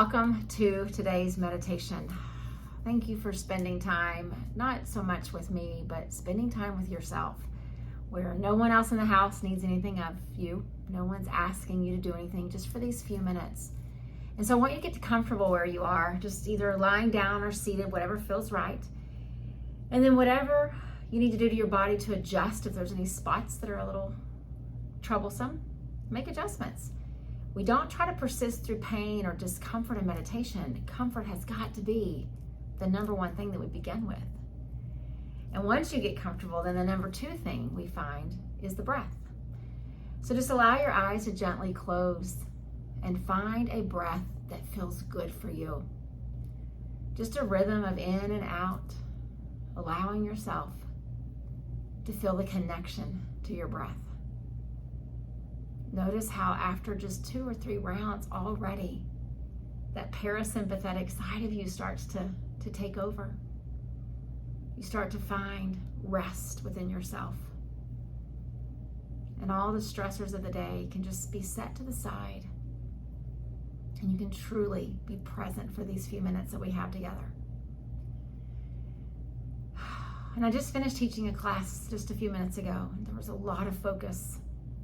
welcome to today's meditation. Thank you for spending time, not so much with me, but spending time with yourself, where no one else in the house needs anything of you. No one's asking you to do anything, just for these few minutes. And so I want you to get comfortable where you are, just either lying down or seated, whatever feels right. And then whatever you need to do to your body to adjust, if there's any spots that are a little troublesome, make adjustments. We don't try to persist through pain or discomfort in meditation. Comfort has got to be the number one thing that we begin with. And once you get comfortable, then the number two thing we find is the breath. So just allow your eyes to gently close and find a breath that feels good for you. Just a rhythm of in and out, allowing yourself to feel the connection to your breath. Notice how after just 2 or 3 rounds already, that parasympathetic side of you starts to take over. You start to find rest within yourself. And all the stressors of the day can just be set to the side. And you can truly be present for these few minutes that we have together. And I just finished teaching a class just a few minutes ago. And there was a lot of focus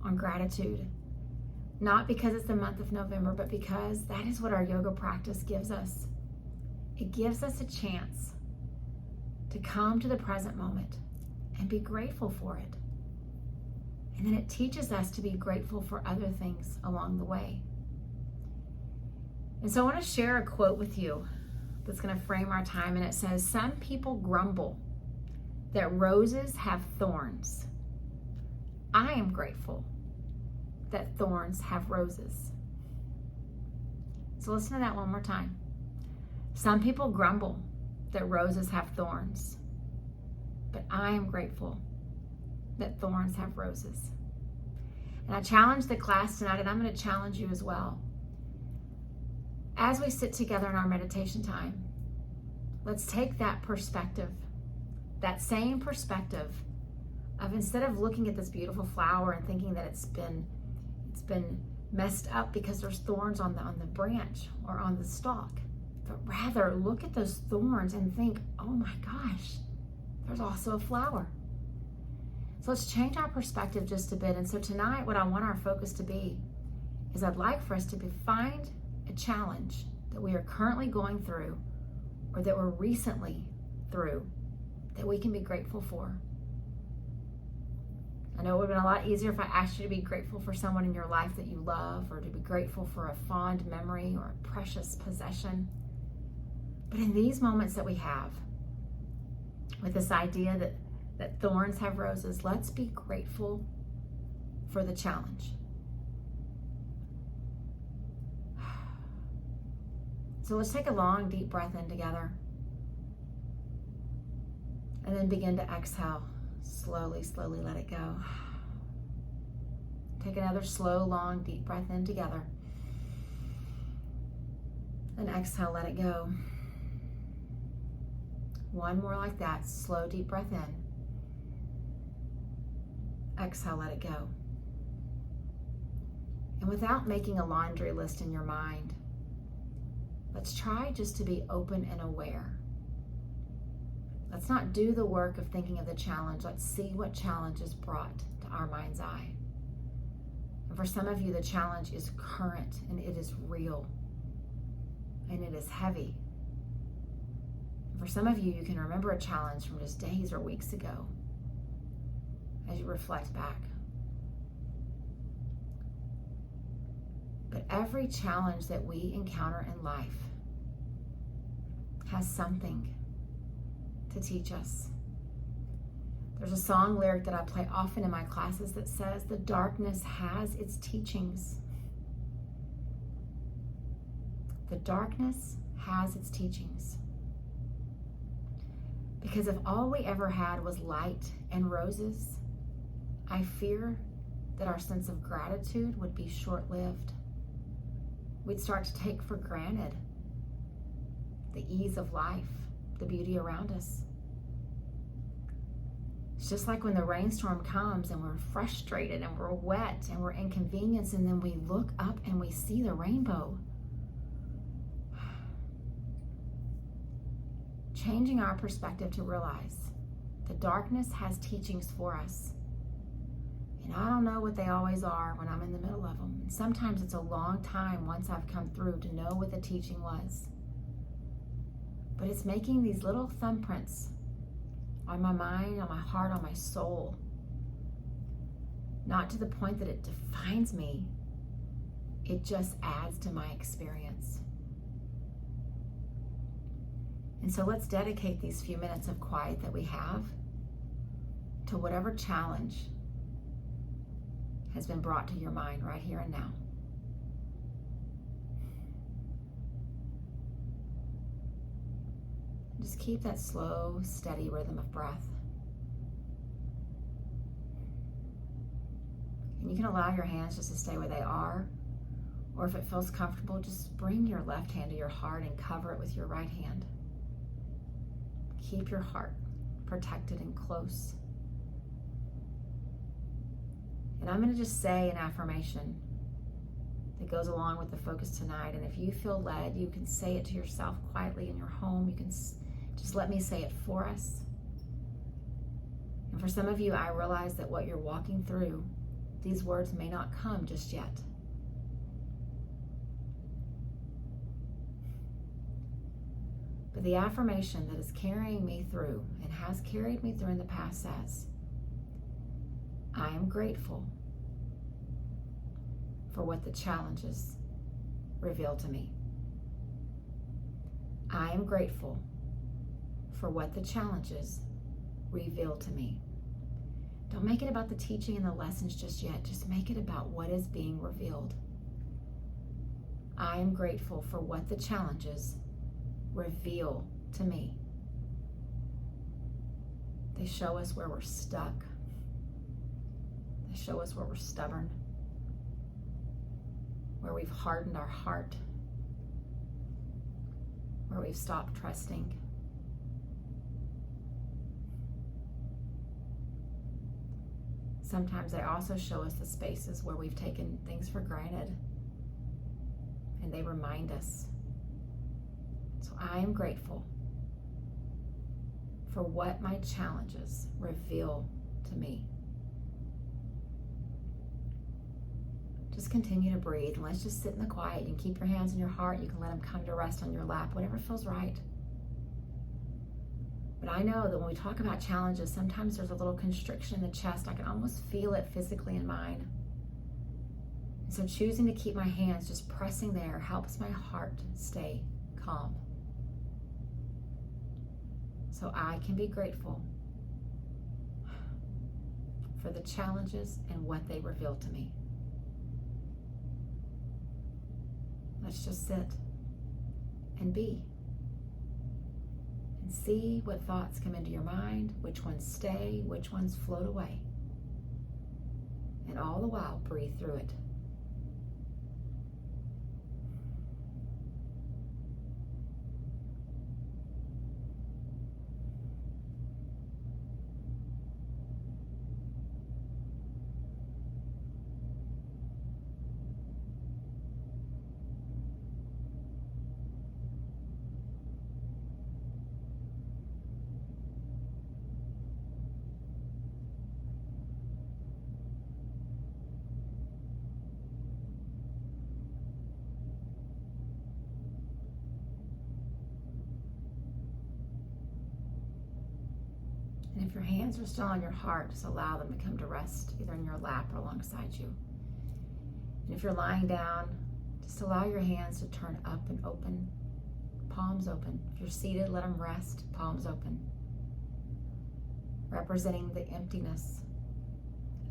on gratitude. Not because it's the month of November, but because that is what our yoga practice gives us. It gives us a chance to come to the present moment and be grateful for it. And then it teaches us to be grateful for other things along the way. And so I want to share a quote with you that's going to frame our time. And it says, "Some people grumble that roses have thorns. I am grateful that thorns have roses." So listen to that one more time. Some people grumble that roses have thorns, but I am grateful that thorns have roses. And I challenge the class tonight, and I'm going to challenge you as well. As we sit together in our meditation time, let's take that perspective, that same perspective of, instead of looking at this beautiful flower and thinking that it's been messed up because there's thorns on the branch or on the stalk, but rather look at those thorns and think, oh my gosh, there's also a flower. So let's change our perspective just a bit. And so tonight, what I want our focus to be is I'd like for us to find a challenge that we are currently going through or that we're recently through that we can be grateful for. I know it would have been a lot easier if I asked you to be grateful for someone in your life that you love, or to be grateful for a fond memory or a precious possession. But in these moments that we have, with this idea that thorns have roses, let's be grateful for the challenge. So let's take a long, deep breath in together. And then begin to exhale. Slowly, slowly let it go. Take another slow, long, deep breath in together. And exhale, let it go. One more like that. Slow, deep breath in. Exhale, let it go. And without making a laundry list in your mind, let's try just to be open and aware. Let's not do the work of thinking of the challenge. Let's see what challenge is brought to our mind's eye. And for some of you, the challenge is current and it is real and it is heavy. And for some of you, you can remember a challenge from just days or weeks ago as you reflect back. But every challenge that we encounter in life has something to teach us. There's a song lyric that I play often in my classes that says, "The darkness has its teachings." The darkness has its teachings. Because if all we ever had was light and roses, I fear that our sense of gratitude would be short-lived. We'd start to take for granted the ease of life, the beauty around us. It's just like when the rainstorm comes and we're frustrated and we're wet and we're inconvenienced, and then we look up and we see the rainbow. changing our perspective to realize the darkness has teachings for us. And I don't know what they always are when I'm in the middle of them. And sometimes it's a long time once I've come through to know what the teaching was. But it's making these little thumbprints on my mind, on my heart, on my soul. Not to the point that it defines me. It just adds to my experience. And so let's dedicate these few minutes of quiet that we have to whatever challenge has been brought to your mind right here and now. Just keep that slow, steady rhythm of breath. And you can allow your hands just to stay where they are, or if it feels comfortable, just bring your left hand to your heart and cover it with your right hand. Keep your heart protected and close. And I'm going to just say an affirmation that goes along with the focus tonight. And if you feel led, you can say it to yourself quietly in your home. You can just let me say it for us. And for some of you, I realize that what you're walking through, these words may not come just yet. But the affirmation that is carrying me through and has carried me through in the past says, I am grateful for what the challenges reveal to me. I am grateful for what the challenges reveal to me. Don't make it about the teaching and the lessons just yet. Just make it about what is being revealed. I am grateful for what the challenges reveal to me. They show us where we're stuck. They show us where we're stubborn, where we've hardened our heart, where we've stopped trusting. Sometimes they also show us the spaces where we've taken things for granted, and they remind us. So I am grateful for what my challenges reveal to me. Just continue to breathe, and let's just sit in the quiet. You can keep your hands in your heart. You can let them come to rest on your lap, whatever feels right. But I know that when we talk about challenges, sometimes there's a little constriction in the chest. I can almost feel it physically in mine. And so choosing to keep my hands just pressing there helps my heart stay calm. So I can be grateful for the challenges and what they reveal to me. Let's just sit and be. And see what thoughts come into your mind, which ones stay, which ones float away. And all the while, breathe through it. And if your hands are still on your heart, just allow them to come to rest either in your lap or alongside you. And if you're lying down, just allow your hands to turn up and open, palms open. If you're seated, let them rest, palms open. Representing the emptiness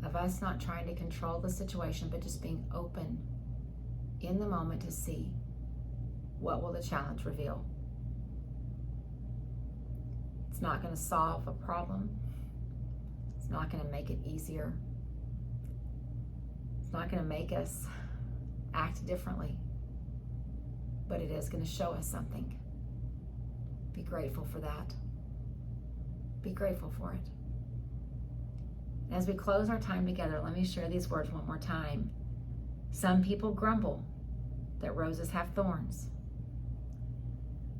of us not trying to control the situation, but just being open in the moment to see what will the challenge reveal. It's not going to solve a problem. It's not going to make it easier. It's not going to make us act differently. But it is going to show us something. Be grateful for that. Be grateful for it. And as we close our time together, let me share these words one more time. Some people grumble that roses have thorns.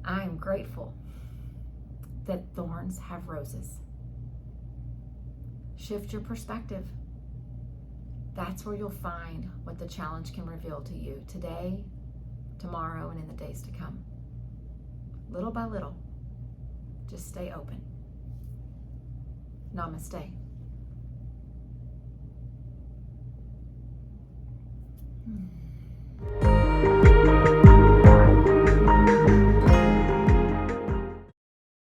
I am grateful that thorns have roses. Shift your perspective. That's where you'll find what the challenge can reveal to you today, tomorrow, and in the days to come. Little by little, just stay open. Namaste.